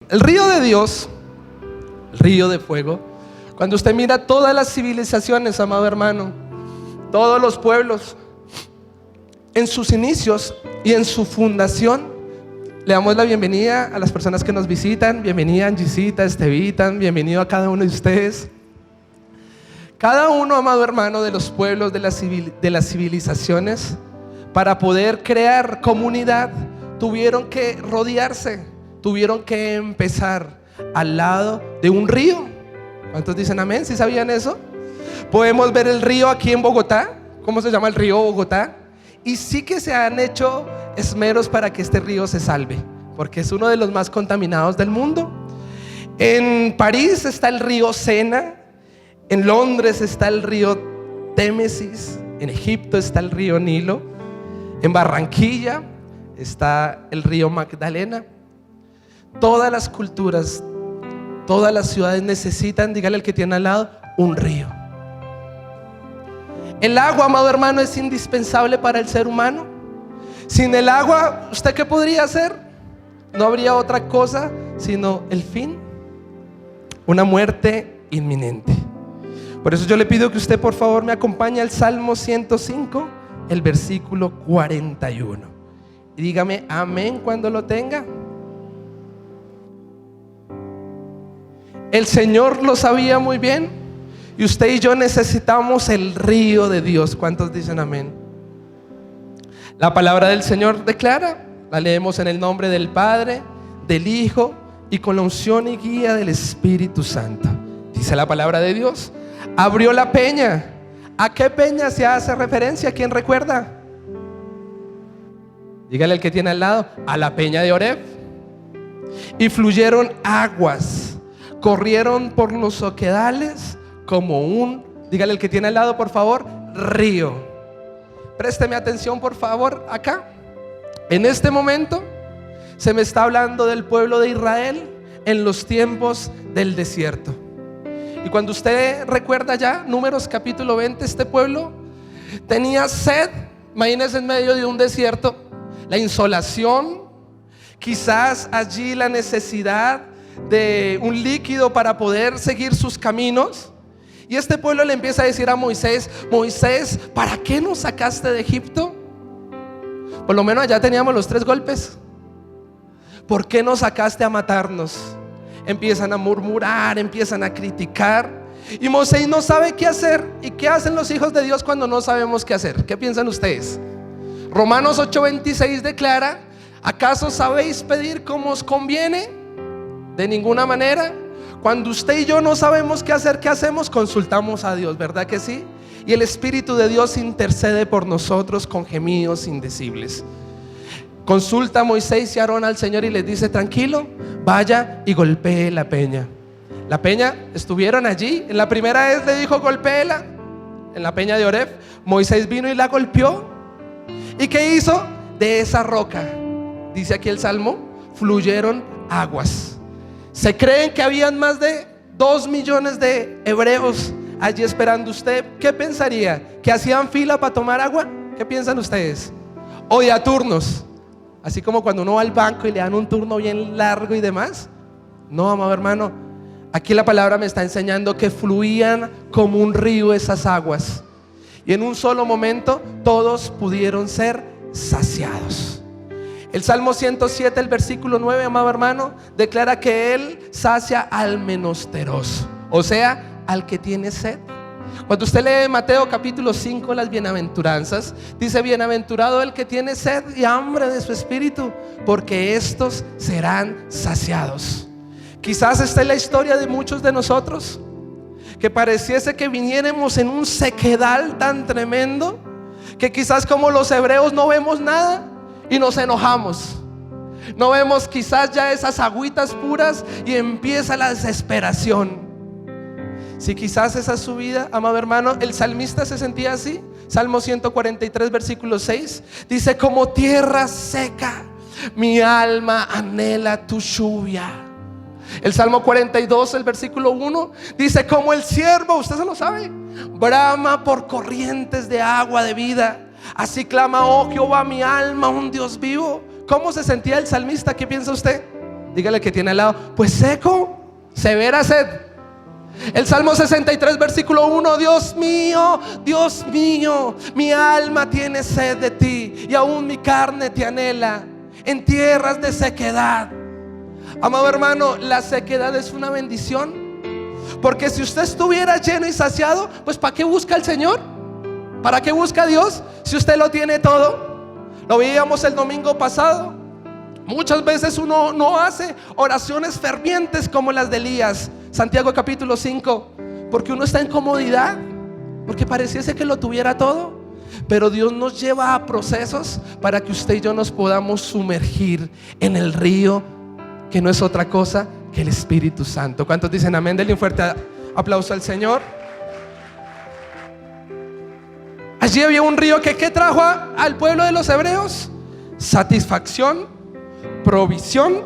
El río de Dios, el río de fuego, cuando usted mira todas las civilizaciones, amado hermano, todos los pueblos, en sus inicios y en su fundación, le damos la bienvenida a las personas que nos visitan. Bienvenida Angisita, Estevitan, bienvenido a cada uno de ustedes. Cada uno, amado hermano, de los pueblos, de las civilizaciones, para poder crear comunidad, tuvieron que rodearse, tuvieron que empezar al lado de un río. ¿Cuántos dicen amén? ¿Sí sabían eso? Podemos ver el río aquí en Bogotá. ¿Cómo se llama el río Bogotá? Y sí que se han hecho esmeros para que este río se salve, porque es uno de los más contaminados del mundo. En París está el río Sena, en Londres está el río Témesis, en Egipto está el río Nilo, en Barranquilla está el río Magdalena. Todas las culturas, todas las ciudades necesitan, dígale al que tiene al lado, un río. El agua, amado hermano, es indispensable para el ser humano. Sin el agua, ¿usted qué podría hacer? No habría otra cosa sino el fin, una muerte inminente. Por eso yo le pido que usted por favor me acompañe al Salmo 105, el versículo 41. Y dígame amén cuando lo tenga. El Señor lo sabía muy bien, y usted y yo necesitamos el río de Dios. ¿Cuántos dicen amén? La palabra del Señor declara, la leemos en el nombre del Padre, del Hijo y con la unción y guía del Espíritu Santo. Dice la palabra de Dios: abrió la peña. ¿A qué peña se hace referencia? ¿Quién recuerda? Dígale al que tiene al lado: a la peña de Oreb. Y fluyeron aguas, corrieron por los oquedales como un, dígale al que tiene al lado por favor, río. Présteme atención por favor acá. En este momento se me está hablando del pueblo de Israel en los tiempos del desierto. Y cuando usted recuerda ya Números capítulo 20, este pueblo tenía sed. Imagínense en medio de un desierto, la insolación, quizás allí la necesidad de un líquido para poder seguir sus caminos. Y este pueblo le empieza a decir a Moisés: Moisés, ¿para qué nos sacaste de Egipto? Por lo menos allá teníamos los 3 golpes. ¿Por qué nos sacaste a matarnos? Empiezan a murmurar, empiezan a criticar, y Moisés no sabe qué hacer. ¿Y qué hacen los hijos de Dios cuando no sabemos qué hacer? ¿Qué piensan ustedes? Romanos 8:26 declara: ¿acaso sabéis pedir como os conviene? De ninguna manera. Cuando usted y yo no sabemos qué hacer, ¿qué hacemos? Consultamos a Dios, ¿verdad que sí? Y el Espíritu de Dios intercede por nosotros con gemidos indecibles. Consulta a Moisés y Aarón al Señor y les dice: tranquilo, vaya y golpee la peña. La peña, estuvieron allí. En la primera vez le dijo: golpéela. En la peña de Oreb, Moisés vino y la golpeó. ¿Y qué hizo? De esa roca, dice aquí el Salmo, fluyeron aguas. Se creen que habían más de 2 millones de hebreos allí esperando. ¿Usted qué pensaría? ¿Que hacían fila para tomar agua? ¿Qué piensan ustedes? O de a turnos, así como cuando uno va al banco y le dan un turno bien largo y demás. No, amado hermano, aquí la palabra me está enseñando que fluían como un río esas aguas, y en un solo momento todos pudieron ser saciados. El Salmo 107, el versículo 9, amado hermano, declara que Él sacia al menesteroso, o sea, al que tiene sed. Cuando usted lee Mateo capítulo 5, las bienaventuranzas, dice: bienaventurado el que tiene sed y hambre de su espíritu, porque estos serán saciados. Quizás esta es la historia de muchos de nosotros, que pareciese que viniéramos en un sequedal tan tremendo, que quizás como los hebreos no vemos nada y nos enojamos. No vemos quizás ya esas agüitas puras y empieza la desesperación. Si quizás esa es su vida, amado hermano, el salmista se sentía así. Salmo 143, versículo 6, dice: como tierra seca, mi alma anhela tu lluvia. El Salmo 42, el versículo 1, dice: como el ciervo, usted se lo sabe, brama por corrientes de agua de vida, así clama, oh Jehová, mi alma, un Dios vivo. ¿Cómo se sentía el salmista? ¿Qué piensa usted? Dígale que tiene al lado, pues seco, severa sed. El Salmo 63 versículo 1: Dios mío, mi alma tiene sed de ti, y aún mi carne te anhela en tierras de sequedad. Amado hermano, la sequedad es una bendición, porque si usted estuviera lleno y saciado, pues ¿para qué busca al Señor? ¿Para qué busca a Dios si usted lo tiene todo? Lo veíamos el domingo pasado. Muchas veces uno no hace oraciones fervientes como las de Elías, Santiago capítulo 5, porque uno está en comodidad, porque pareciese que lo tuviera todo. Pero Dios nos lleva a procesos para que usted y yo nos podamos sumergir en el río, que no es otra cosa que el Espíritu Santo. ¿Cuántos dicen amén? Denle un fuerte aplauso al Señor. Allí había un río que ¿qué trajo al pueblo de los hebreos? Satisfacción, provisión,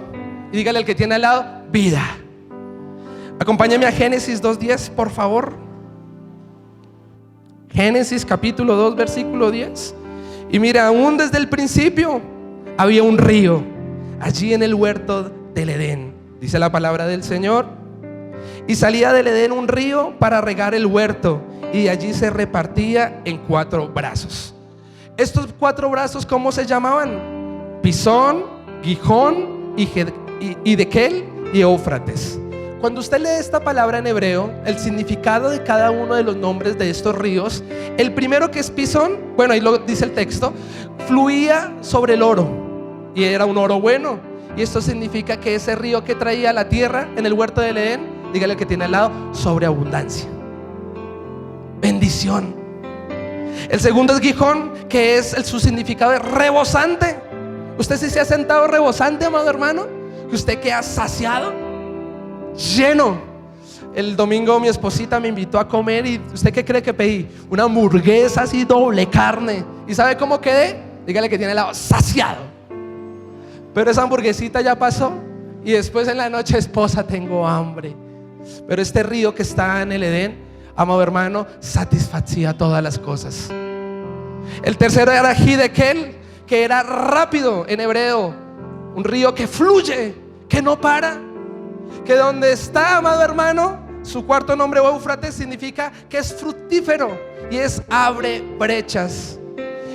y dígale al que tiene al lado, vida. Acompáñame a Génesis 2:10, por favor. Génesis capítulo 2 versículo 10. Y mira, aún desde el principio había un río allí en el huerto del Edén, dice la palabra del Señor. Y salía del Edén un río para regar el huerto, y allí se repartía en 4 brazos. Estos 4 brazos, ¿cómo se llamaban? Pisón, Gijón, Hiddekel y Éufrates. Cuando usted lee esta palabra en hebreo, el significado de cada uno de los nombres de estos ríos, el primero, que es Pisón, bueno, ahí lo dice el texto, fluía sobre el oro, y era un oro bueno. Y esto significa que ese río que traía la tierra en el huerto del Edén, dígale que tiene al lado, sobreabundancia, bendición. El segundo es Gijón, que es su significado es rebosante. Usted sí se ha sentado rebosante, amado hermano, que usted queda saciado, lleno. El domingo mi esposita me invitó a comer, y ¿usted qué cree que pedí? Una hamburguesa así, doble carne. ¿Y sabe cómo quedé? Dígale que tiene al lado, saciado. Pero esa hamburguesita ya pasó, y después en la noche, esposa, tengo hambre. Pero este río que está en el Edén, amado hermano, satisfacía todas las cosas. El tercero era Hiddekel, que era rápido en hebreo, un río que fluye, que no para, que donde está, amado hermano, su cuarto nombre, Éufrates, significa que es fructífero y es abre brechas.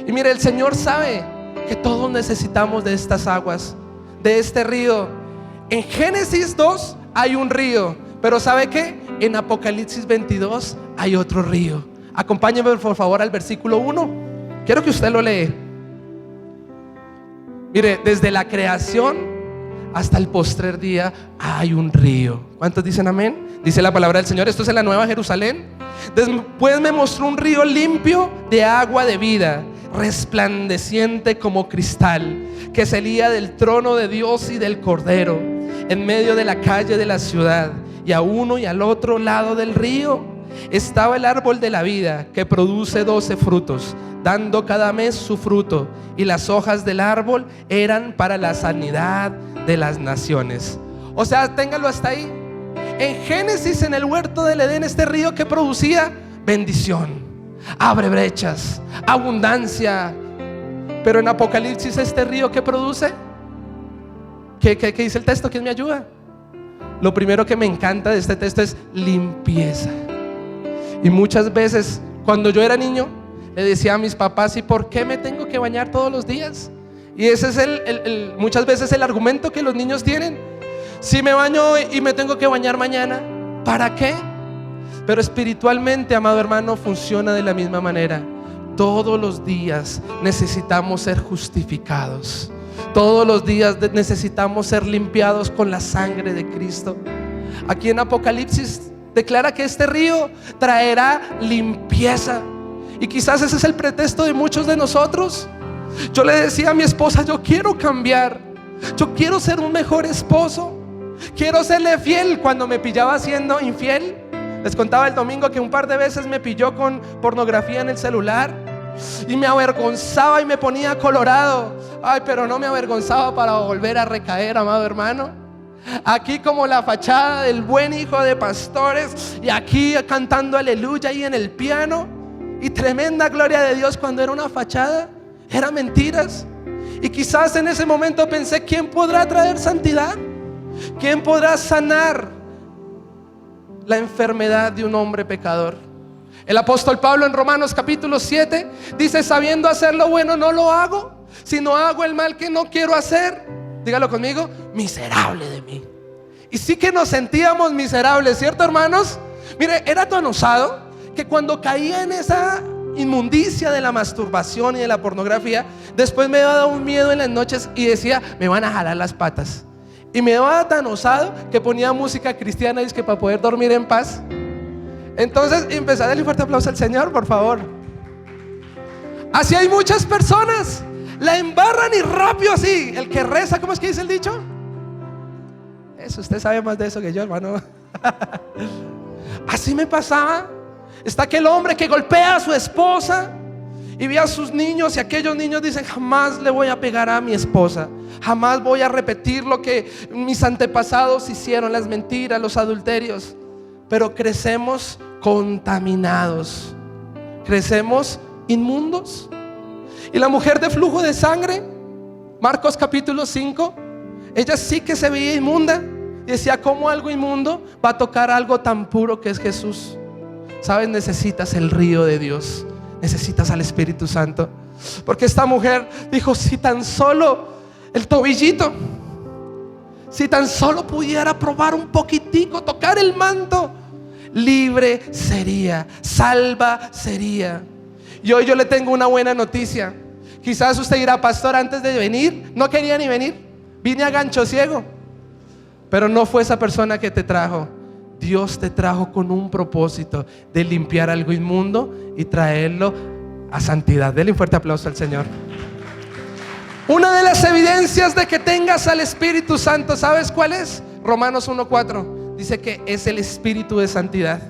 Y mire, el Señor sabe que todos necesitamos de estas aguas, de este río. En Génesis 2 hay un río, pero ¿sabe qué? En Apocalipsis 22 hay otro río. Acompáñeme por favor al versículo 1. Quiero que usted lo lee. Mire, desde la creación hasta el postrer día hay un río. ¿Cuántos dicen amén? Dice la palabra del Señor. Esto es en la Nueva Jerusalén. Después me mostró un río limpio de agua de vida, resplandeciente como cristal, que salía del trono de Dios y del Cordero, en medio de la calle de la ciudad. Y a uno y al otro lado del río estaba el árbol de la vida, que produce 12 frutos, dando cada mes su fruto, y las hojas del árbol eran para la sanidad de las naciones. O sea, téngalo hasta ahí. En Génesis, en el huerto del Edén, este río que producía bendición, abre brechas, abundancia. Pero en Apocalipsis, este río que produce, ¿qué dice el texto? ¿Quién me ayuda? Lo primero que me encanta de este texto es limpieza. Y muchas veces, cuando yo era niño, le decía a mis papás: ¿y por qué me tengo que bañar todos los días? Y ese es muchas veces el argumento que los niños tienen. Si me baño y me tengo que bañar mañana, ¿para qué? Pero espiritualmente, amado hermano, funciona de la misma manera. Todos los días necesitamos ser justificados. Todos los días necesitamos ser limpiados con la sangre de Cristo. Aquí en Apocalipsis declara que este río traerá limpieza. Y quizás ese es el pretexto de muchos de nosotros. Yo le decía a mi esposa: yo quiero cambiar, yo quiero ser un mejor esposo, quiero serle fiel. Cuando me pillaba siendo infiel, les contaba el domingo que un par de veces me pilló con pornografía en el celular, y me avergonzaba y me ponía colorado. Ay, pero no me avergonzaba para volver a recaer, amado hermano. Aquí como la fachada del buen hijo de pastores, y aquí cantando aleluya y en el piano, y tremenda gloria de Dios, cuando era una fachada, eran mentiras. Y quizás en ese momento pensé: ¿quién podrá traer santidad? ¿Quién podrá sanar la enfermedad de un hombre pecador? El apóstol Pablo en Romanos capítulo 7 dice: sabiendo hacer lo bueno no lo hago, sino hago el mal que no quiero hacer. Dígalo conmigo: miserable de mí. Y sí que nos sentíamos miserables, ¿cierto, hermanos? Mire, era tan osado que cuando caía en esa inmundicia de la masturbación y de la pornografía, después me daba un miedo en las noches y decía: me van a jalar las patas. Y me daba tan osado que ponía música cristiana, y es que para poder dormir en paz. Entonces empecé a darle un fuerte aplauso al Señor, por favor. Así hay muchas personas, la embarran y rápido así. El que reza, ¿cómo es que dice el dicho? Eso, usted sabe más de eso que yo, hermano. Así me pasaba. Está aquel hombre que golpea a su esposa y ve a sus niños, y aquellos niños dicen: jamás le voy a pegar a mi esposa, jamás voy a repetir lo que mis antepasados hicieron, las mentiras, los adulterios. Pero crecemos contaminados, crecemos inmundos. Y la mujer de flujo de sangre, Marcos capítulo 5, ella sí que se veía inmunda y decía: ¿cómo algo inmundo va a tocar algo tan puro que es Jesús? ¿Sabes? Necesitas el río de Dios, necesitas al Espíritu Santo. Porque esta mujer dijo: si tan solo el tobillito, si tan solo pudiera probar un poquitico, tocar el manto, libre sería, salva sería. Y hoy yo le tengo una buena noticia. Quizás usted dirá: pastor, antes de venir no quería ni venir, vine a gancho ciego. Pero no fue esa persona que te trajo. Dios te trajo con un propósito de limpiar algo inmundo y traerlo a santidad. Denle un fuerte aplauso al Señor. Una de las evidencias de que tengas al Espíritu Santo, ¿sabes cuál es? Romanos 1:4 dice que es el Espíritu de santidad.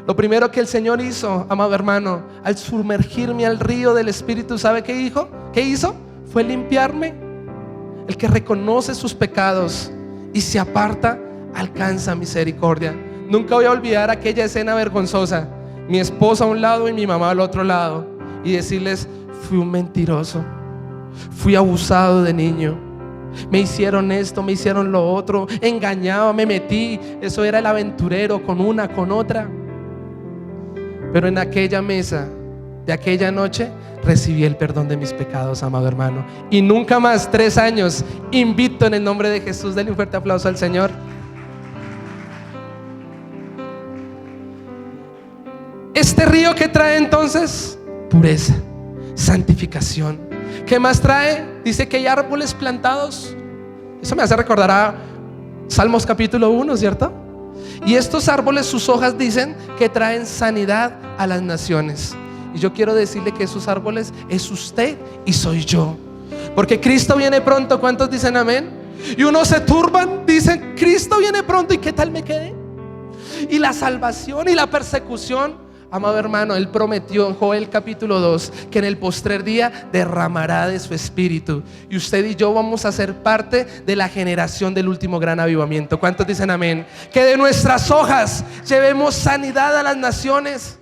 Lo primero que el Señor hizo, amado hermano, al sumergirme al río del Espíritu, ¿sabe qué dijo? ¿Qué hizo? Fue limpiarme. El que reconoce sus pecados y se aparta, alcanza misericordia. Nunca voy a olvidar aquella escena vergonzosa: mi esposa a un lado y mi mamá al otro lado, y decirles: fui un mentiroso, fui abusado de niño, me hicieron esto, me hicieron lo otro, engañaba, me metí. Eso era el aventurero, con una, con otra. Pero en aquella mesa de aquella noche recibí el perdón de mis pecados, amado hermano. Y nunca más, 3 años, invito en el nombre de Jesús. Denle un fuerte aplauso al Señor. Este río que trae entonces pureza, santificación. ¿Qué más trae? Dice que hay árboles plantados. Eso me hace recordar a Salmos capítulo 1, ¿cierto? Y estos árboles, sus hojas dicen que traen sanidad a las naciones. Y yo quiero decirle que esos árboles es usted y soy yo. Porque Cristo viene pronto. ¿Cuántos dicen amén? Y unos se turban, dicen: Cristo viene pronto, ¿y qué tal me quedé? Y la salvación y la persecución. Amado hermano, Él prometió en Joel capítulo 2 que en el postrer día derramará de su espíritu. Y usted y yo vamos a ser parte de la generación del último gran avivamiento. ¿Cuántos dicen amén? Que de nuestras hojas llevemos sanidad a las naciones.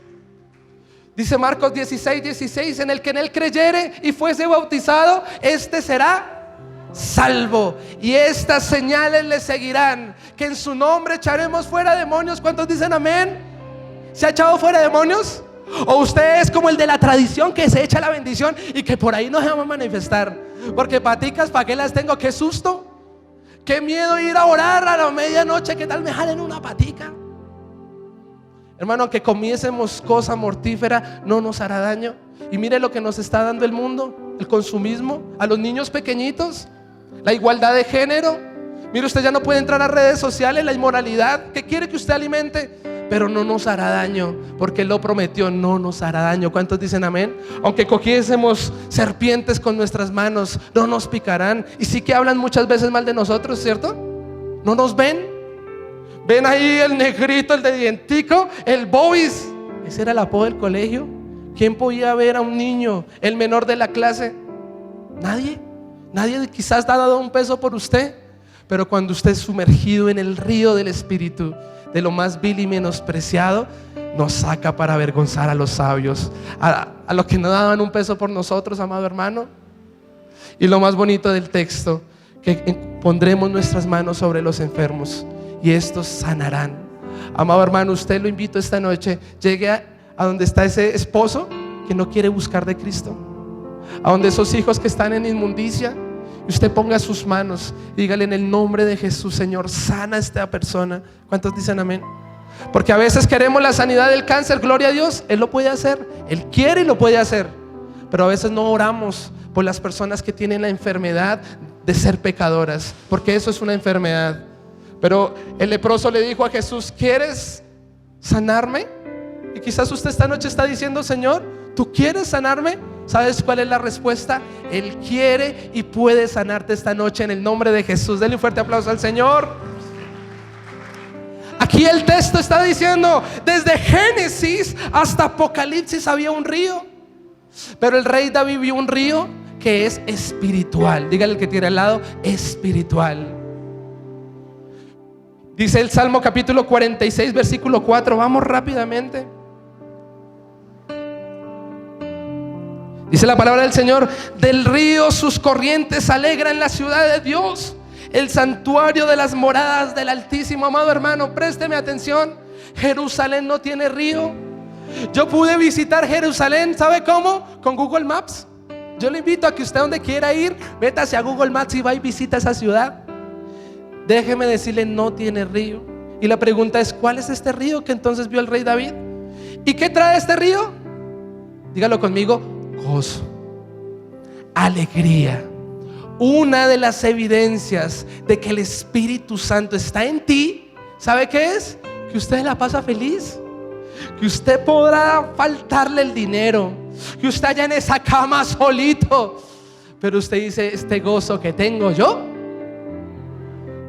Dice Marcos 16:16: en él creyere y fuese bautizado, este será salvo. Y estas señales le seguirán: que en su nombre echaremos fuera demonios. ¿Cuántos dicen amén? ¿Se ha echado fuera demonios? ¿O usted es como el de la tradición que se echa la bendición y que por ahí no se va a manifestar? Porque paticas, ¿para qué las tengo? ¡Qué susto! ¡Qué miedo ir a orar a la medianoche! ¿Qué tal me jalen una patica? Hermano, aunque comiésemos cosa mortífera, no nos hará daño. Y mire lo que nos está dando el mundo: el consumismo, a los niños pequeñitos, la igualdad de género. Mire, usted ya no puede entrar a redes sociales, la inmoralidad que quiere que usted alimente. Pero no nos hará daño, porque Él lo prometió, no nos hará daño. ¿Cuántos dicen amén? Aunque cogiésemos serpientes con nuestras manos, no nos picarán. Y sí que hablan muchas veces mal de nosotros, ¿cierto? ¿No nos ven? Ven ahí el negrito, el de dientico, el Bobis. Ese era el apodo del colegio. ¿Quién podía ver a un niño, el menor de la clase? Nadie. Nadie quizás ha dado un peso por usted. Pero cuando usted es sumergido en el río del Espíritu, de lo más vil y menospreciado, nos saca para avergonzar a los sabios, a los que no daban un peso por nosotros, amado hermano. Y lo más bonito del texto, que pondremos nuestras manos sobre los enfermos y estos sanarán. Amado hermano, usted lo invito esta noche, llegue a donde está ese esposo que no quiere buscar de Cristo, a donde esos hijos que están en inmundicia, y usted ponga sus manos y dígale: en el nombre de Jesús, Señor, sana a esta persona. ¿Cuántos dicen amén? Porque a veces queremos la sanidad del cáncer, gloria a Dios, Él lo puede hacer, Él quiere y lo puede hacer, pero a veces no oramos por las personas que tienen la enfermedad de ser pecadoras, porque eso es una enfermedad. Pero el leproso le dijo a Jesús: ¿quieres sanarme? Y quizás usted esta noche está diciendo: Señor, ¿tú quieres sanarme? ¿Sabes cuál es la respuesta? Él quiere y puede sanarte esta noche en el nombre de Jesús. Denle un fuerte aplauso al Señor. Aquí el texto está diciendo: desde Génesis hasta Apocalipsis había un río, pero el rey David vio un río que es espiritual. Dígale al que tiene al lado: espiritual. Dice el Salmo capítulo 46 versículo 4. Vamos rápidamente. Dice la palabra del Señor: del río sus corrientes alegran la ciudad de Dios, el santuario de las moradas del Altísimo. Amado hermano, présteme atención. Jerusalén no tiene río. Yo pude visitar Jerusalén, ¿sabe cómo? Con Google Maps. Yo le invito a que usted, donde quiera ir, métase a Google Maps y va y visita esa ciudad. Déjeme decirle: no tiene río. Y la pregunta es: ¿cuál es este río que entonces vio el rey David? ¿Y qué trae este río? Dígalo conmigo: gozo, alegría. Una de las evidencias de que el Espíritu Santo está en ti, ¿sabe qué es? Que usted la pasa feliz, que usted podrá faltarle el dinero, que usted allá en esa cama solito, pero usted dice: este gozo que tengo yo,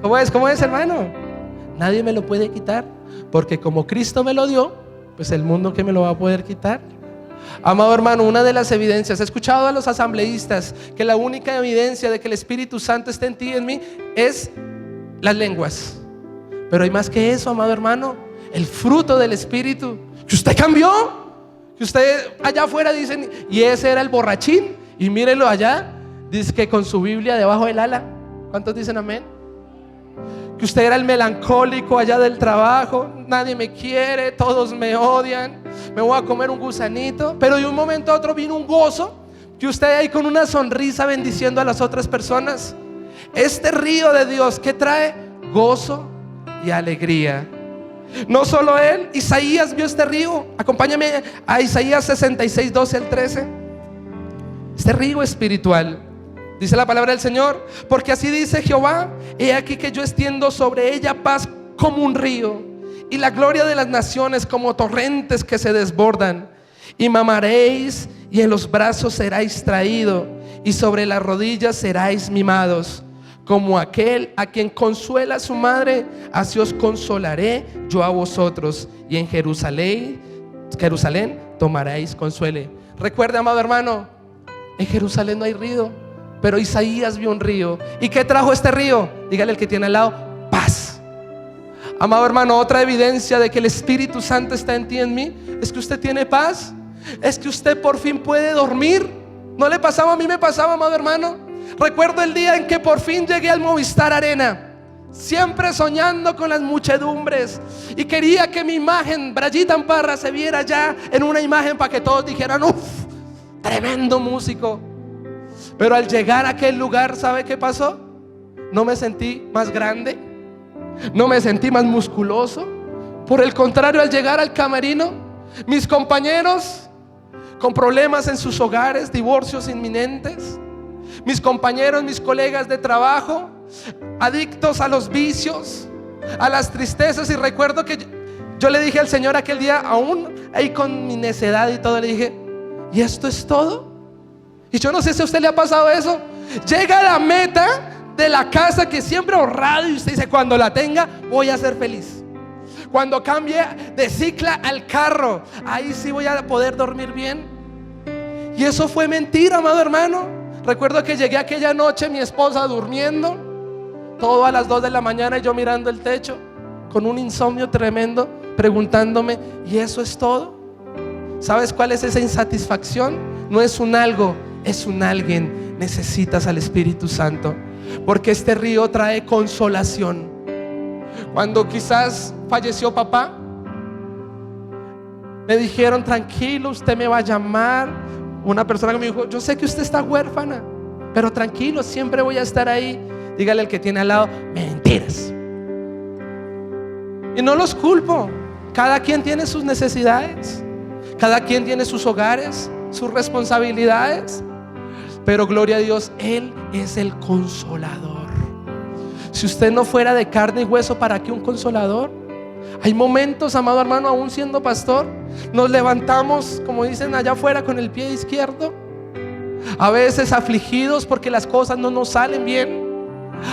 ¿cómo es? ¿Cómo es, hermano? Nadie me lo puede quitar, porque como Cristo me lo dio, pues el mundo, ¿qué me lo va a poder quitar? Amado hermano, una de las evidencias, he escuchado a los asambleístas que la única evidencia de que el Espíritu Santo está en ti y en mí es las lenguas, pero hay más que eso, amado hermano. El fruto del Espíritu, que usted cambió, que usted allá afuera dicen: y ese era el borrachín, y mírenlo allá, dice que con su Biblia debajo del ala. ¿Cuántos dicen amén? Que usted era el melancólico allá del trabajo: nadie me quiere, todos me odian, me voy a comer un gusanito. Pero de un momento a otro vino un gozo, que usted ahí con una sonrisa bendiciendo a las otras personas. Este río de Dios, ¿qué trae? Gozo y alegría. No solo él, Isaías vio este río. Acompáñame a Isaías 66, 12 al 13. Este río espiritual. Dice la palabra del Señor: porque así dice Jehová: he aquí que yo extiendo sobre ella paz como un río, y la gloria de las naciones como torrentes que se desbordan. Y mamaréis, y en los brazos seráis traído, y sobre las rodillas seráis mimados. Como aquel a quien consuela su madre, así os consolaré yo a vosotros, y en Jerusalén tomaréis consuelo. Recuerde, amado hermano, en Jerusalén no hay río, pero Isaías vio un río. ¿Y qué trajo este río? Dígale al que tiene al lado: paz. Amado hermano, otra evidencia de que el Espíritu Santo está en ti y en mí es que usted tiene paz, es que usted por fin puede dormir. ¿No le pasaba? A mí me pasaba, amado hermano. Recuerdo el día en que por fin llegué al Movistar Arena, siempre soñando con las muchedumbres, y quería que mi imagen, Brayita Amparra, se viera ya en una imagen para que todos dijeran: uff, tremendo músico. Pero al llegar a aquel lugar, ¿sabe qué pasó? No me sentí más grande, no me sentí más musculoso. Por el contrario, al llegar al camerino, mis compañeros con problemas en sus hogares, divorcios inminentes, mis compañeros, mis colegas de trabajo, adictos a los vicios, a las tristezas. Y recuerdo que yo le dije al Señor aquel día, aún ahí con mi necedad y todo, le dije: ¿y esto es todo? Y yo no sé si a usted le ha pasado eso. Llega a la meta de la casa que siempre ha ahorrado, y usted dice: cuando la tenga voy a ser feliz. Cuando cambie de cicla al carro, ahí sí voy a poder dormir bien. Y eso fue mentira, amado hermano. Recuerdo que llegué aquella noche, mi esposa durmiendo, todo a las 2 de la mañana, y yo mirando el techo con un insomnio tremendo, preguntándome: ¿y eso es todo? ¿Sabes cuál es esa insatisfacción? No es un algo, es un alguien. Necesitas al Espíritu Santo. porque este río trae consolación. Cuando quizás falleció papá, me dijeron: tranquilo, usted me va a llamar. Una persona que me dijo: yo sé que usted está huérfana, pero tranquilo, siempre voy a estar ahí. Dígale al que tiene al lado: mentiras. Y no los culpo. Cada quien tiene sus necesidades, cada quien tiene sus hogares, sus responsabilidades, pero gloria a Dios, Él es el consolador. Si usted no fuera de carne y hueso, ¿para qué un consolador? Hay momentos, amado hermano, aún siendo pastor, nos levantamos, como dicen allá afuera, con el pie izquierdo. A veces afligidos porque las cosas no nos salen bien.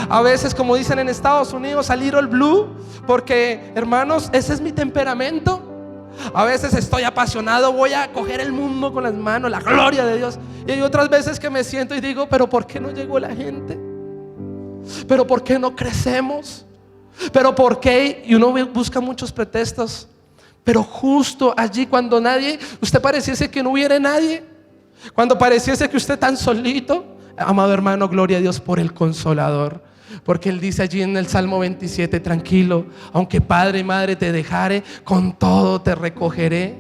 A veces, como dicen en Estados Unidos, a little blue, porque, hermanos, ese es mi temperamento. A veces estoy apasionado, voy a coger el mundo con las manos, la gloria de Dios. Y hay otras veces que me siento y digo: pero ¿por qué no llegó la gente? ¿Pero por qué no crecemos? ¿Pero por qué? Y uno busca muchos pretextos. Pero justo allí, cuando usted pareciese que no hubiera nadie, cuando pareciese que usted tan solito, amado hermano, gloria a Dios por el consolador. Porque Él dice allí en el Salmo 27: tranquilo, aunque padre y madre te dejare, con todo te recogeré.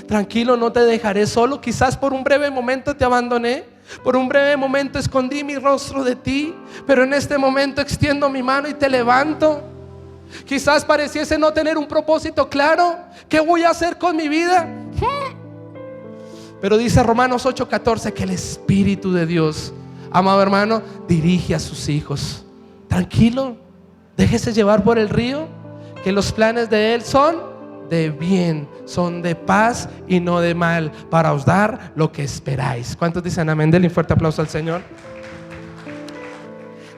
Tranquilo, no te dejaré solo. Quizás por un breve momento te abandoné, por un breve momento escondí mi rostro de ti, pero en este momento extiendo mi mano y te levanto. Quizás pareciese no tener un propósito claro. ¿Qué voy a hacer con mi vida? Pero dice Romanos 8:14 que el Espíritu de Dios, amado hermano, dirige a sus hijos. Tranquilo, déjese llevar por el río, que los planes de Él son de bien, son de paz y no de mal, para os dar lo que esperáis. ¿Cuántos dicen amén? Denle un fuerte aplauso al Señor.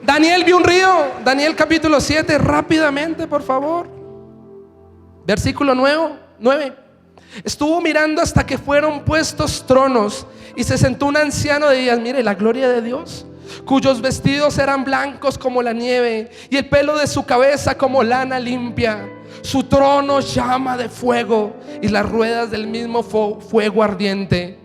Daniel vio un río. Daniel capítulo 7, rápidamente, por favor. Versículo 9. Estuvo mirando hasta que fueron puestos tronos, y se sentó un anciano de días. Mire la gloria de Dios, cuyos vestidos eran blancos como la nieve, y el pelo de su cabeza como lana limpia. Su trono llama de fuego, y las ruedas del mismo fuego ardiente.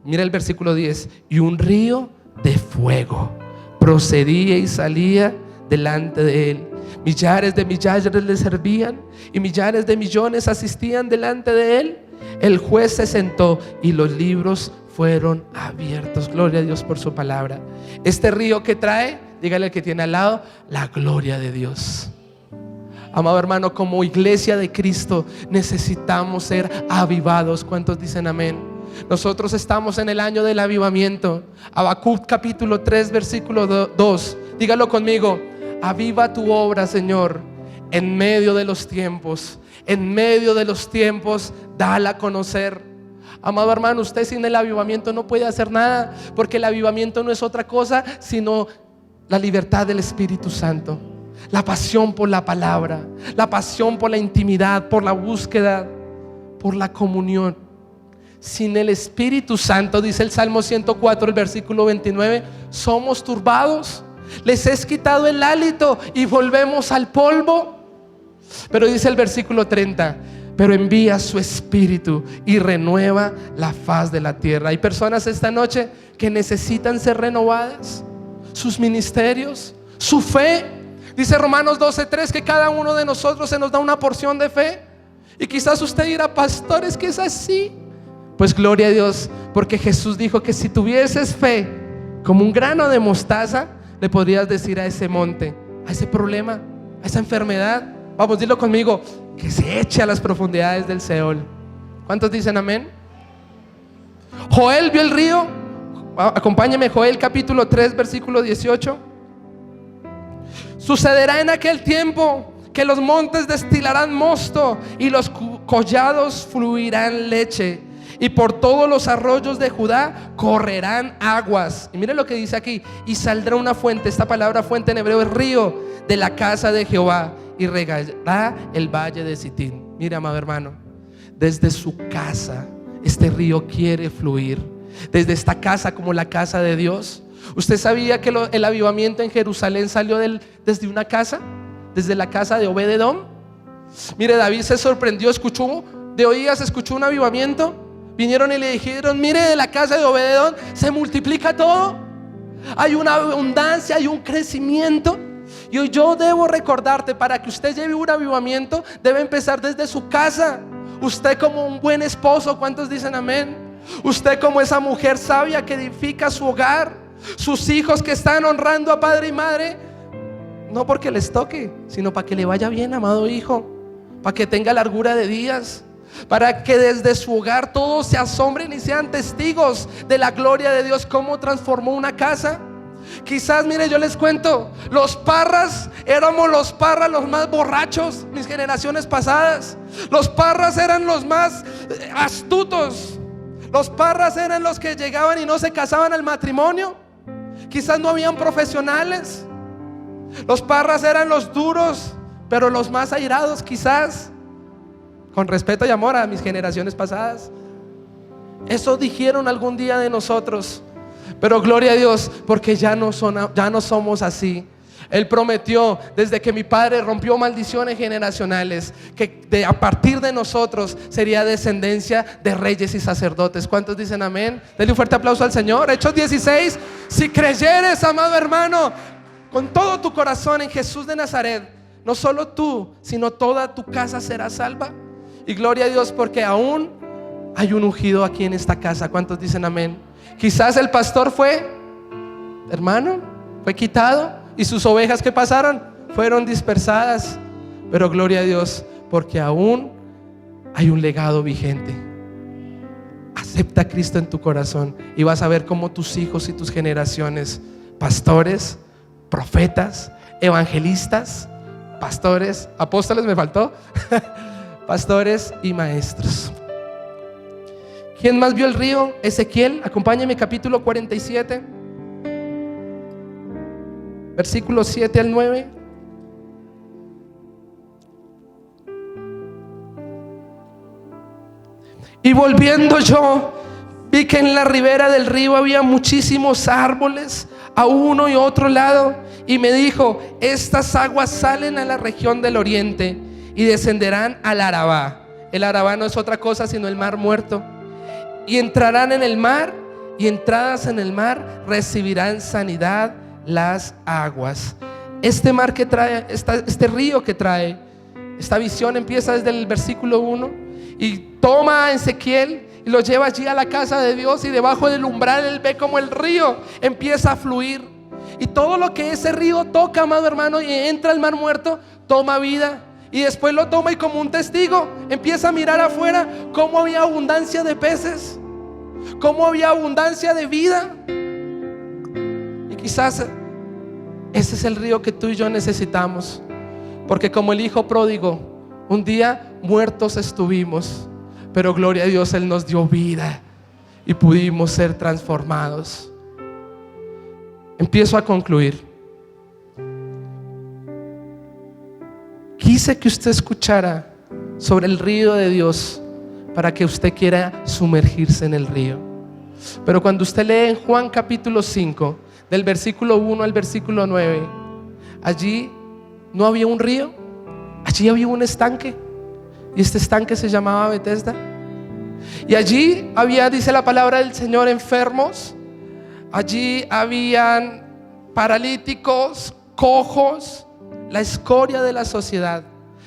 Mira el versículo 10. Y un río de fuego procedía y salía delante de él. Millares de millares le servían, y millares de millones asistían delante de él. El juez se sentó y los libros fueron abiertos. Gloria a Dios por su palabra. Este río que trae, dígale al que tiene al lado: la gloria de Dios. Amado hermano, como iglesia de Cristo necesitamos ser avivados. ¿Cuántos dicen amén? Nosotros estamos en el año del avivamiento. Habacuc capítulo 3 versículo 2. Dígalo conmigo: aviva tu obra, Señor, en medio de los tiempos. En medio de los tiempos, dala a conocer. Amado hermano, usted sin el avivamiento no puede hacer nada, porque el avivamiento no es otra cosa sino la libertad del Espíritu Santo, la pasión por la palabra, la pasión por la intimidad, por la búsqueda, por la comunión. Sin el Espíritu Santo, dice el Salmo 104, el versículo 29, somos turbados, les es quitado el hálito y volvemos al polvo. Pero dice el versículo 30: pero envía su Espíritu y renueva la faz de la tierra. Hay personas esta noche que necesitan ser renovadas, sus ministerios, su fe. Dice Romanos 12:3 que cada uno de nosotros se nos da una porción de fe. Y quizás usted dirá: pastor, es que es así. Pues gloria a Dios, porque Jesús dijo que si tuvieses fe como un grano de mostaza, le podrías decir a ese monte, a ese problema, a esa enfermedad, vamos, dilo conmigo, que se eche a las profundidades del Seol. ¿Cuántos dicen amén? Joel vio el río. Acompáñeme, Joel capítulo 3 versículo 18. Sucederá en aquel tiempo que los montes destilarán mosto y los collados fluirán leche, y por todos los arroyos de Judá correrán aguas. Y mire lo que dice aquí: y saldrá una fuente. Esta palabra fuente en hebreo es río, de la casa de Jehová, y regará el valle de Sitín. Mire, amado hermano, desde su casa este río quiere fluir. Desde esta casa, como la casa de Dios. ¿Usted sabía que el avivamiento en Jerusalén salió desde una casa? Desde la casa de Obed-edom. Mire, David se sorprendió, escuchó un avivamiento. Vinieron y le dijeron: mire, de la casa de Obed-edom se multiplica todo. hay una abundancia, hay un crecimiento. Y hoy yo debo recordarte, para que usted lleve un avivamiento, debe empezar desde su casa. Usted como un buen esposo, ¿cuántos dicen amén? Usted como esa mujer sabia que edifica su hogar, sus hijos que están honrando a padre y madre, no porque les toque, sino para que le vaya bien, amado hijo, para que tenga largura de días, para que desde su hogar todos se asombren y sean testigos de la gloria de Dios, cómo transformó una casa. Quizás, mire, yo les cuento, los Parras éramos los Parras los más borrachos, mis generaciones pasadas. Los Parras eran los más astutos. Los Parras eran los que llegaban y no se casaban al matrimonio. Quizás no habían profesionales. Los Parras eran los duros, pero los más airados, quizás. Con respeto y amor a mis generaciones pasadas. Eso dijeron algún día de nosotros. Pero gloria a Dios, porque ya no somos así. Él prometió, desde que mi padre rompió maldiciones generacionales, que a partir de nosotros sería descendencia de reyes y sacerdotes. ¿Cuántos dicen amén? Denle un fuerte aplauso al Señor. Hechos 16: si creyeres, amado hermano, con todo tu corazón en Jesús de Nazaret, no solo tú, sino toda tu casa será salva. Y gloria a Dios, porque aún hay un ungido aquí en esta casa. ¿Cuántos dicen amén? Quizás el pastor fue quitado, y sus ovejas, ¿qué pasaron? Fueron dispersadas. Pero gloria a Dios, porque aún hay un legado vigente. Acepta a Cristo en tu corazón y vas a ver cómo tus hijos y tus generaciones, pastores, profetas, evangelistas, pastores, apóstoles me faltó, pastores y maestros. ¿Quién más vio el río? Ezequiel, acompáñame, capítulo 47, versículos 7 al 9. Y volviendo yo, vi que en la ribera del río había muchísimos árboles a uno y otro lado, y me dijo: estas aguas salen a la región del oriente y descenderán al Arabá. El Arabá no es otra cosa sino el mar muerto. Y entrarán en el mar, y entradas en el mar recibirán sanidad las aguas. Este mar que trae, este río que trae, esta visión empieza desde el versículo 1 y toma a Ezequiel y lo lleva allí a la casa de Dios, y debajo del umbral él ve como el río empieza a fluir, y todo lo que ese río toca, amado hermano, y entra al mar muerto, toma vida. Y después lo toma y como un testigo empieza a mirar afuera cómo había abundancia de peces, cómo había abundancia de vida. Y quizás ese es el río que tú y yo necesitamos, porque como el hijo pródigo, un día muertos estuvimos, pero gloria a Dios, Él nos dio vida y pudimos ser transformados. Empiezo a concluir. Quise que usted escuchara sobre el río de Dios para que usted quiera sumergirse en el río. Pero cuando usted lee en Juan capítulo 5, del versículo 1 al versículo 9, allí no había un río, allí había un estanque, y este estanque se llamaba Betesda. Y allí había, dice la palabra del Señor, enfermos, allí habían paralíticos, cojos, la escoria de la sociedad.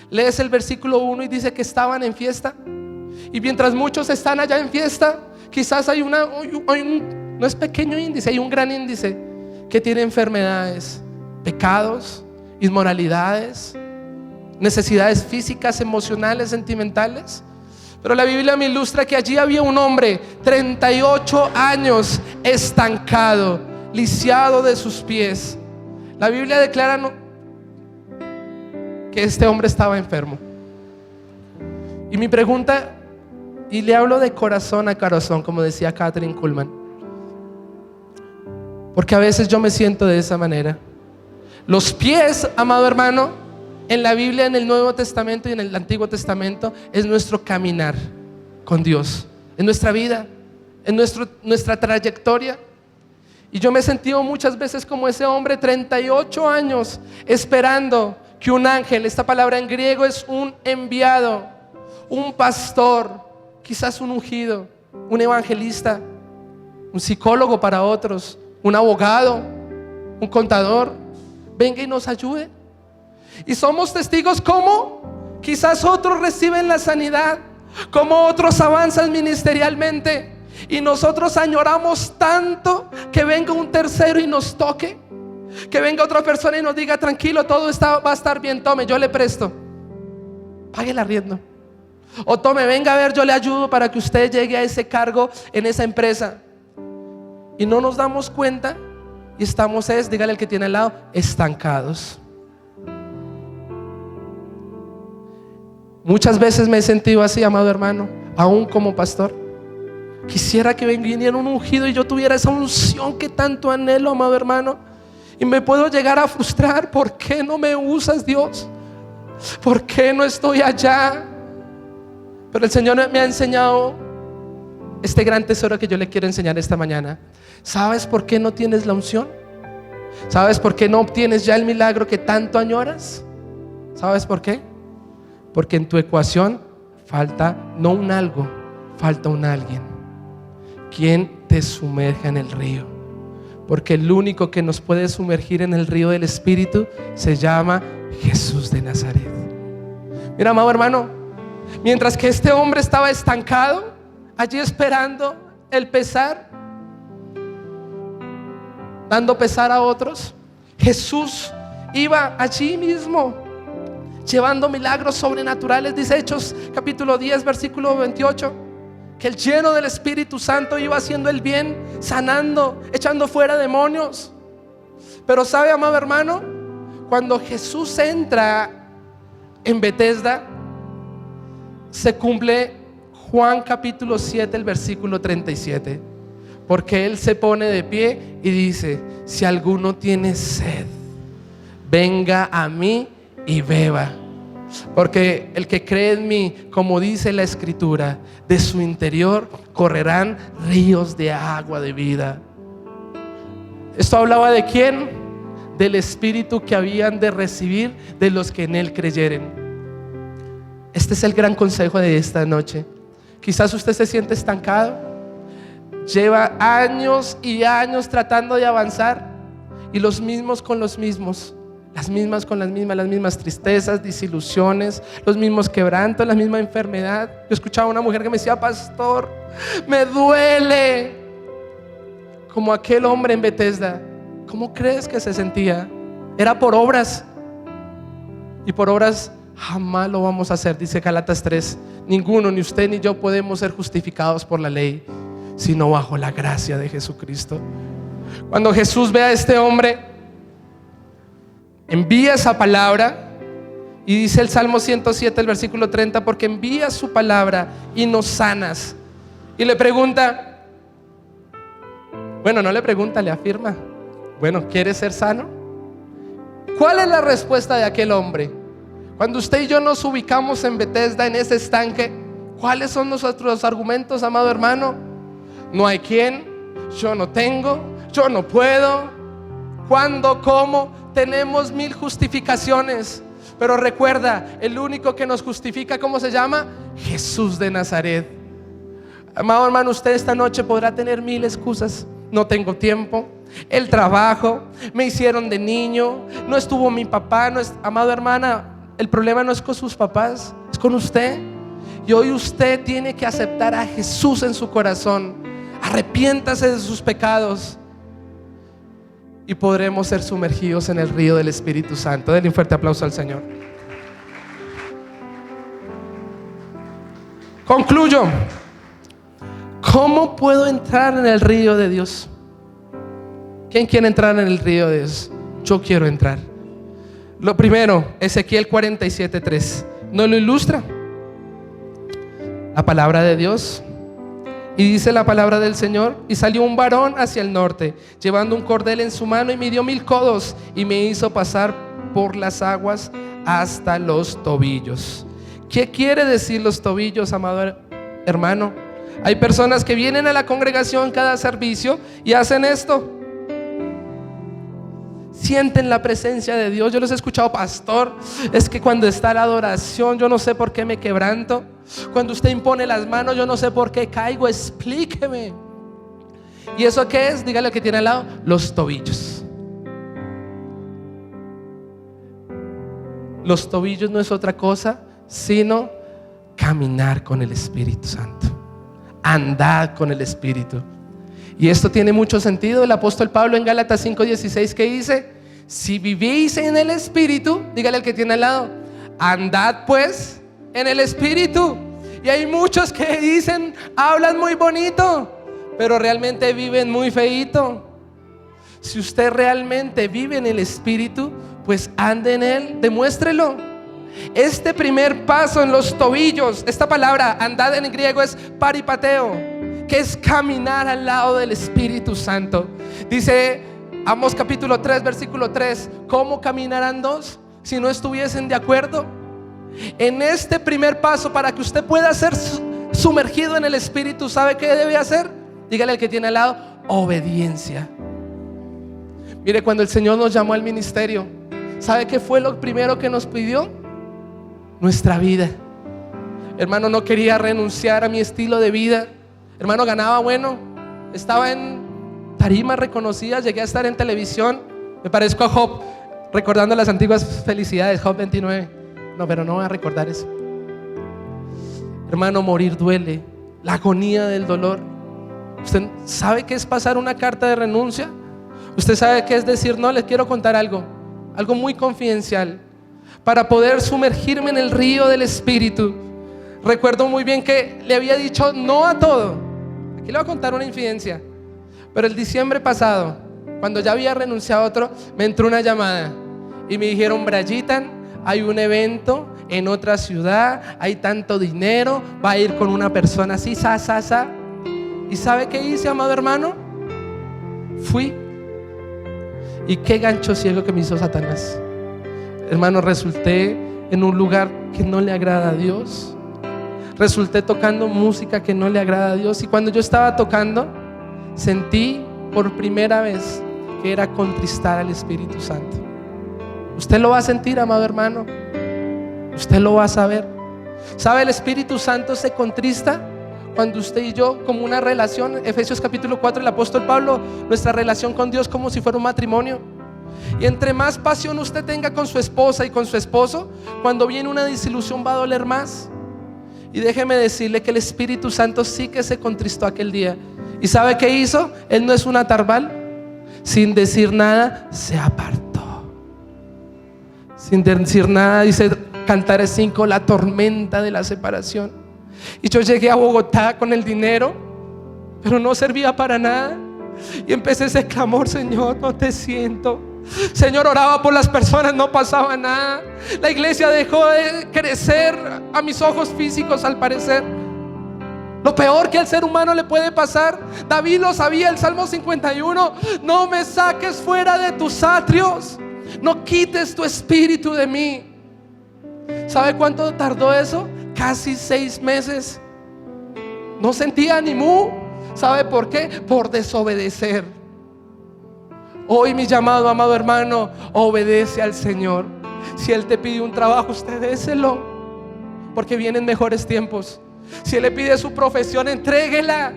Lees el versículo 1 y dice que estaban en fiesta. Y mientras muchos están allá en fiesta, quizás hay no es pequeño índice, hay un gran índice que tiene enfermedades, pecados, inmoralidades, necesidades físicas, emocionales, sentimentales. Pero la Biblia me ilustra que allí había un hombre, 38 años, estancado, lisiado de sus pies. La Biblia declara que este hombre estaba enfermo. Y mi pregunta, y le hablo de corazón a corazón, como decía Kathryn Kuhlman, porque a veces yo me siento de esa manera. Los pies, amado hermano, en la Biblia, en el Nuevo Testamento y en el Antiguo Testamento, es nuestro caminar con Dios, en nuestra vida, en nuestra trayectoria. Y yo me he sentido muchas veces como ese hombre, 38 años, esperando que un ángel, esta palabra en griego es un enviado, un pastor, quizás un ungido, un evangelista, un psicólogo para otros, un abogado, un contador, venga y nos ayude. Y somos testigos como quizás otros reciben la sanidad, como otros avanzan ministerialmente, y nosotros añoramos tanto que venga un tercero y nos toque, que venga otra persona y nos diga: tranquilo, todo va a estar bien, tome, yo le presto, pague el arriendo, o tome, venga a ver, yo le ayudo para que usted llegue a ese cargo en esa empresa. Y no nos damos cuenta y estamos, dígale al que tiene al lado, estancados. Muchas veces me he sentido así, amado hermano, aún como pastor. Quisiera que viniera un ungido y yo tuviera esa unción que tanto anhelo, amado hermano. Y me puedo llegar a frustrar. ¿Por qué no me usas, Dios? ¿Por qué no estoy allá? Pero el Señor me ha enseñado este gran tesoro que yo le quiero enseñar esta mañana. ¿Sabes por qué no tienes la unción? ¿Sabes por qué no obtienes ya el milagro que tanto añoras? ¿Sabes por qué? Porque en tu ecuación falta no un algo, falta un alguien, quien te sumerja en el río. Porque el único que nos puede sumergir en el río del Espíritu se llama Jesús de Nazaret. Mira, amado hermano, mientras que este hombre estaba estancado allí esperando el pesar, dando pesar a otros, Jesús iba allí mismo llevando milagros sobrenaturales. Dice Hechos capítulo 10 versículo 28, que el lleno del Espíritu Santo iba haciendo el bien, sanando, echando fuera demonios. Pero sabe, amado hermano, cuando Jesús entra en Betesda, se cumple Juan capítulo 7 el versículo 37, porque Él se pone de pie y dice: si alguno tiene sed, venga a mí y beba, porque el que cree en mí, como dice la Escritura, de su interior correrán ríos de agua de vida. Esto hablaba de ¿quién? Del Espíritu que habían de recibir de los que en Él creyeren. Este es el gran consejo de esta noche. Quizás usted se siente estancado, lleva años y años tratando de avanzar, y los mismos con los mismos, las mismas con las mismas tristezas, desilusiones, los mismos quebrantos, la misma enfermedad. Yo escuchaba a una mujer que me decía: pastor, me duele, como aquel hombre en Betesda. ¿Cómo crees que se sentía? Era por obras, y por obras jamás lo vamos a hacer. Dice Gálatas 3: ninguno, ni usted ni yo, podemos ser justificados por la ley, sino bajo la gracia de Jesucristo. Cuando Jesús ve a este hombre, envía esa palabra, y dice el Salmo 107 el versículo 30: porque envía su palabra y nos sanas. Y le pregunta, bueno, no le pregunta, le afirma: bueno, ¿quieres ser sano? ¿Cuál es la respuesta de aquel hombre? Cuando usted y yo nos ubicamos en Betesda, en ese estanque, ¿cuáles son nuestros argumentos, amado hermano? No hay quien, yo no tengo, yo no puedo, ¿cuándo? ¿Cómo? Tenemos 1000 justificaciones. Pero recuerda, el único que nos justifica, ¿cómo se llama? Jesús de Nazaret. Amado hermano, usted esta noche podrá tener 1000 excusas. No tengo tiempo, el trabajo, me hicieron de niño, no estuvo mi papá. Amado hermana, el problema no es con sus papás, es con usted. Y hoy usted tiene que aceptar a Jesús en su corazón. Arrepiéntase de sus pecados y podremos ser sumergidos en el río del Espíritu Santo. Denle un fuerte aplauso al Señor. Concluyo. ¿Cómo puedo entrar en el río de Dios? ¿Quién quiere entrar en el río de Dios? Yo quiero entrar. Lo primero, Ezequiel 47:3. ¿No lo ilustra? La palabra de Dios. Y dice la palabra del Señor: y salió un varón hacia el norte, llevando un cordel en su mano, y midió 1000 codos, y me hizo pasar por las aguas hasta los tobillos. ¿Qué quiere decir los tobillos, amado hermano? Hay personas que vienen a la congregación cada servicio y hacen esto. Sienten la presencia de Dios. Yo los he escuchado: pastor, es que cuando está la adoración, yo no sé por qué me quebranto. Cuando usted impone las manos, yo no sé por qué caigo, explíqueme. ¿Y eso qué es? Dígale al que tiene al lado, los tobillos. Los tobillos no es otra cosa sino caminar con el Espíritu Santo, andad con el Espíritu. Y esto tiene mucho sentido. El apóstol Pablo en Gálatas 5:16, ¿qué dice? Si vivís en el Espíritu, dígale al que tiene al lado, andad pues en el Espíritu. Y hay muchos que dicen, hablan muy bonito, pero realmente viven muy feíto. Si usted realmente vive en el Espíritu, pues ande en Él, demuéstrelo. Este primer paso en los tobillos, esta palabra andad en griego es paripateo, que es caminar al lado del Espíritu Santo. Dice Amós capítulo 3 versículo 3, ¿cómo caminarán dos si no estuviesen de acuerdo? En este primer paso, para que usted pueda ser sumergido en el Espíritu, ¿sabe qué debe hacer? Dígale al que tiene al lado, obediencia. Mire, cuando el Señor nos llamó al ministerio, ¿sabe qué fue lo primero que nos pidió? Nuestra vida. Hermano, no quería renunciar a mi estilo de vida. Hermano, ganaba bueno, estaba en tarimas reconocidas, llegué a estar en televisión. Me parezco a Job, recordando las antiguas felicidades, Job 29. No, pero no voy a recordar eso. Hermano, morir duele, la agonía del dolor. ¿Usted sabe qué es pasar una carta de renuncia? ¿Usted sabe qué es decir no? Les quiero contar algo muy confidencial. Para poder sumergirme en el río del Espíritu, recuerdo muy bien que le había dicho no a todo. Aquí le voy a contar una infidencia. Pero el diciembre pasado, cuando ya había renunciado a otro, me entró una llamada y me dijeron, Brayitan, hay un evento en otra ciudad, hay tanto dinero, va a ir con una persona así, sa. ¿Y sabe qué hice, amado hermano? Fui. ¿Y qué gancho ciego que me hizo Satanás? Hermano, resulté en un lugar que no le agrada a Dios. Resulté tocando música que no le agrada a Dios. Y cuando yo estaba tocando, sentí por primera vez que era contristar al Espíritu Santo. Usted lo va a sentir, amado hermano. Usted lo va a saber. ¿Sabe? El Espíritu Santo se contrista cuando usted y yo, como una relación. Efesios capítulo 4, el apóstol Pablo, nuestra relación con Dios como si fuera un matrimonio. Y entre más pasión usted tenga con su esposa y con su esposo, cuando viene una desilusión va a doler más. Y déjeme decirle que el Espíritu Santo sí que se contristó aquel día. ¿Y sabe qué hizo? Él no es un atarbal. Sin decir nada, se apartó. Sin decir nada, dice Cantares 5, la tormenta de la separación. Y yo llegué a Bogotá con el dinero, pero no servía para nada. Y empecé ese clamor, Señor, no te siento. Señor, oraba por las personas, no pasaba nada. La iglesia dejó de crecer a mis ojos físicos, al parecer. Lo peor que al ser humano le puede pasar, David lo sabía, el Salmo 51, no me saques fuera de tus atrios, no quites tu espíritu de mí. ¿Sabe cuánto tardó eso? Casi 6 meses. No sentía ni mu. ¿Sabe por qué? Por desobedecer. Hoy mi llamado, amado hermano, obedece al Señor. Si Él te pide un trabajo, usted déselo, porque vienen mejores tiempos. Si Él le pide su profesión, entréguela.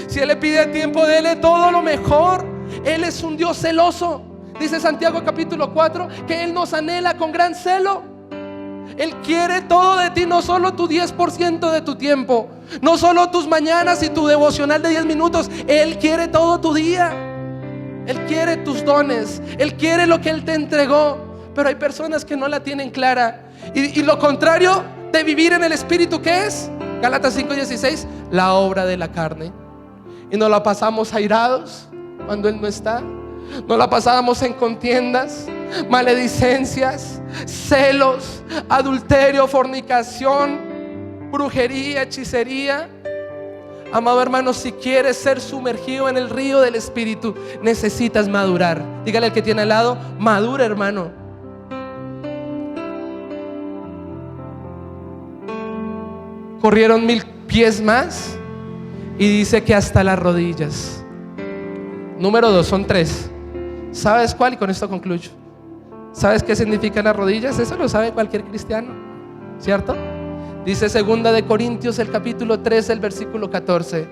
Si Él le pide tiempo, dele todo lo mejor. Él es un Dios celoso. Dice Santiago capítulo 4 que Él nos anhela con gran celo. Él quiere todo de ti, no solo tu 10% de tu tiempo, no solo tus mañanas y tu devocional de 10 minutos. Él quiere todo tu día. Él quiere tus dones. Él quiere lo que Él te entregó. Pero hay personas que no la tienen clara. Y lo contrario de vivir en el Espíritu, ¿qué es? Gálatas 5:16, la obra de la carne. Y nos la pasamos airados cuando Él no está. Nos la pasamos en contiendas, maledicencias, celos, adulterio, fornicación, brujería, hechicería. Amado hermano, si quieres ser sumergido en el río del Espíritu, necesitas madurar. Dígale al que tiene al lado, madura, hermano. Corrieron 1000 pies más y dice que hasta las rodillas. Número 2, son 3. ¿Sabes cuál? Y con esto concluyo. ¿Sabes qué significan las rodillas? Eso lo sabe cualquier cristiano, ¿cierto? Dice 2 de Corintios el capítulo 13, el versículo 14.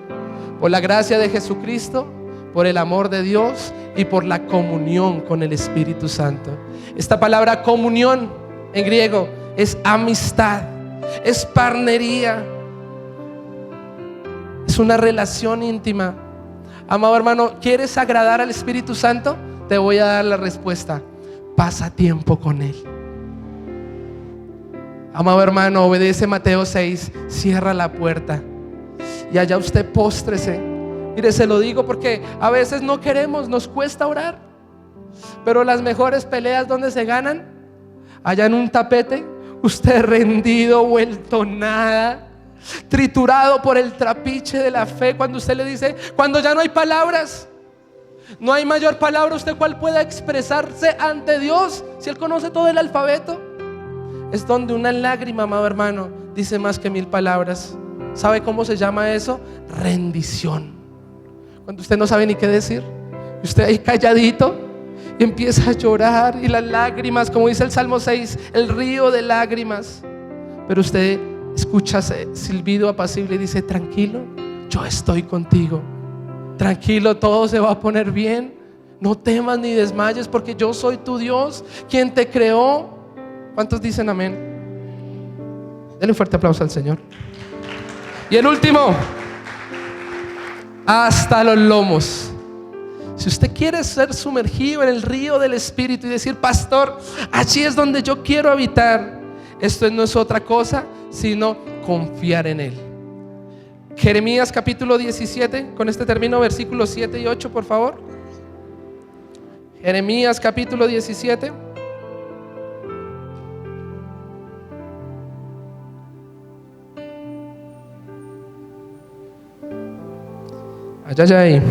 Por la gracia de Jesucristo, por el amor de Dios y por la comunión con el Espíritu Santo. Esta palabra comunión en griego es amistad, es parnería, es una relación íntima. Amado hermano, ¿quieres agradar al Espíritu Santo? Te voy a dar la respuesta: pasa tiempo con Él. Amado hermano, obedece Mateo 6, cierra la puerta y allá usted póstrese. Mire, se lo digo porque a veces no queremos, nos cuesta orar, pero las mejores peleas, ¿dónde se ganan? Allá en un tapete, usted rendido, vuelto nada, triturado por el trapiche de la fe. Cuando usted le dice, cuando ya no hay palabras, no hay mayor palabra, usted cuál pueda expresarse ante Dios, si Él conoce todo el alfabeto. Es donde una lágrima, amado hermano, dice más que 1000 palabras. ¿Sabe cómo se llama eso? Rendición. Cuando usted no sabe ni qué decir, usted ahí calladito y empieza a llorar, y las lágrimas, como dice el Salmo 6, el río de lágrimas, pero usted escucha ese silbido apacible y dice: tranquilo, yo estoy contigo, tranquilo, todo se va a poner bien, no temas ni desmayes, porque yo soy tu Dios, quien te creó. ¿Cuántos dicen amén? Denle un fuerte aplauso al Señor. Y el último, hasta los lomos. Si usted quiere ser sumergido en el río del Espíritu y decir: pastor, allí es donde yo quiero habitar, esto no es otra cosa sino confiar en Él. Jeremías capítulo 17, con este termino, versículos 7 y 8, por favor. Jeremías capítulo 17. Allá ahí.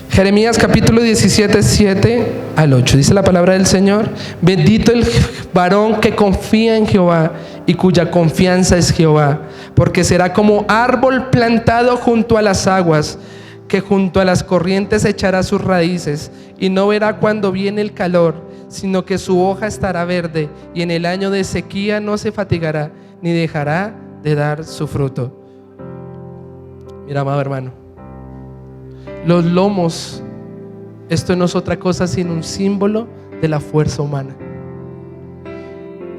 Jeremías capítulo 17, 7 al 8. Dice la palabra del Señor: bendito el varón que confía en Jehová y cuya confianza es Jehová, porque será como árbol plantado junto a las aguas, que junto a las corrientes echará sus raíces, y no verá cuando viene el calor, sino que su hoja estará verde, y en el año de sequía no se fatigará, ni dejará de dar su fruto. Mira, amado hermano, los lomos, esto no es otra cosa sino un símbolo de la fuerza humana.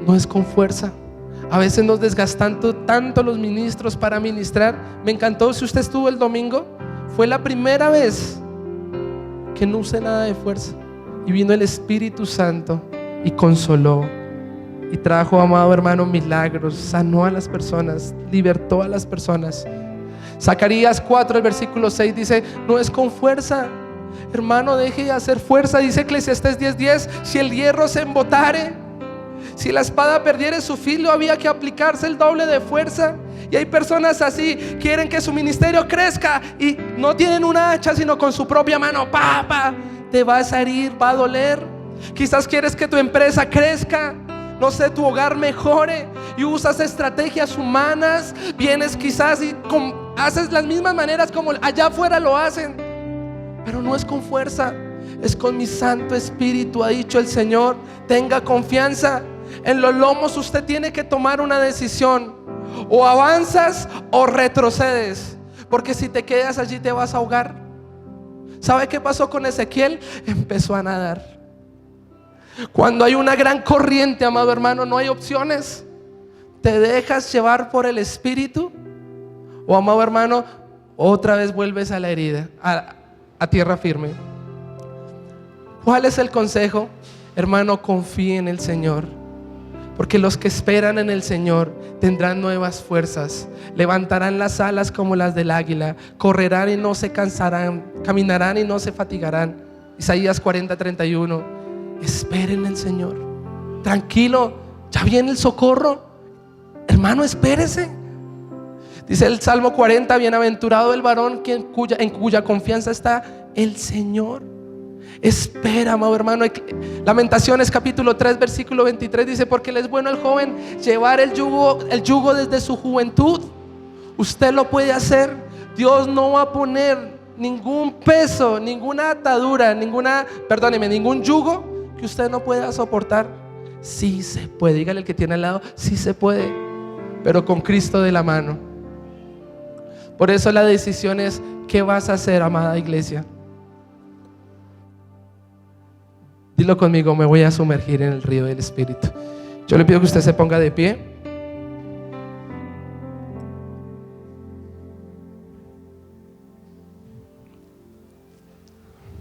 No es con fuerza. A veces nos desgastan tanto los ministros para ministrar. Me encantó, si usted estuvo el domingo, fue la primera vez que no usé nada de fuerza, y vino el Espíritu Santo y consoló y trajo, amado hermano, milagros, sanó a las personas, libertó a las personas. Zacarías 4, el versículo 6 dice: no es con fuerza, hermano, deje de hacer fuerza. Dice Eclesiastés 10:10: si el hierro se embotare, si la espada perdiere su filo, había que aplicarse el doble de fuerza. Y hay personas así, quieren que su ministerio crezca y no tienen una hacha, sino con su propia mano, te vas a herir, va a doler. Quizás quieres que tu empresa crezca, no sé, tu hogar mejore, y usas estrategias humanas. Vienes quizás y haces las mismas maneras como allá afuera lo hacen, pero no es con fuerza, es con mi Santo Espíritu, ha dicho el Señor. Tenga confianza. En los lomos usted tiene que tomar una decisión: o avanzas o retrocedes, porque si te quedas allí te vas a ahogar. ¿Sabe qué pasó con Ezequiel? Empezó a nadar. Cuando hay una gran corriente, amado hermano, no hay opciones. Te dejas llevar por el Espíritu, o, amado hermano, otra vez vuelves a la herida, a tierra firme. ¿Cuál es el consejo? Hermano, confíe en el Señor, porque los que esperan en el Señor tendrán nuevas fuerzas, levantarán las alas como las del águila, correrán y no se cansarán, caminarán y no se fatigarán. Isaías 40:31. Esperen en el Señor, tranquilo, ya viene el socorro. Hermano, espérese. Dice el Salmo 40: bienaventurado el varón en cuya confianza está el Señor. Espera, amado hermano. Lamentaciones capítulo 3 versículo 23 dice: porque le es bueno al joven llevar el yugo desde su juventud. Usted lo puede hacer. Dios no va a poner ningún peso, ninguna atadura, ningún yugo que usted no pueda soportar. Sí se puede. Dígale al que tiene al lado, sí se puede, pero con Cristo de la mano. Por eso la decisión es: ¿qué vas a hacer, amada iglesia? Dilo conmigo: me voy a sumergir en el río del Espíritu. Yo le pido que usted se ponga de pie.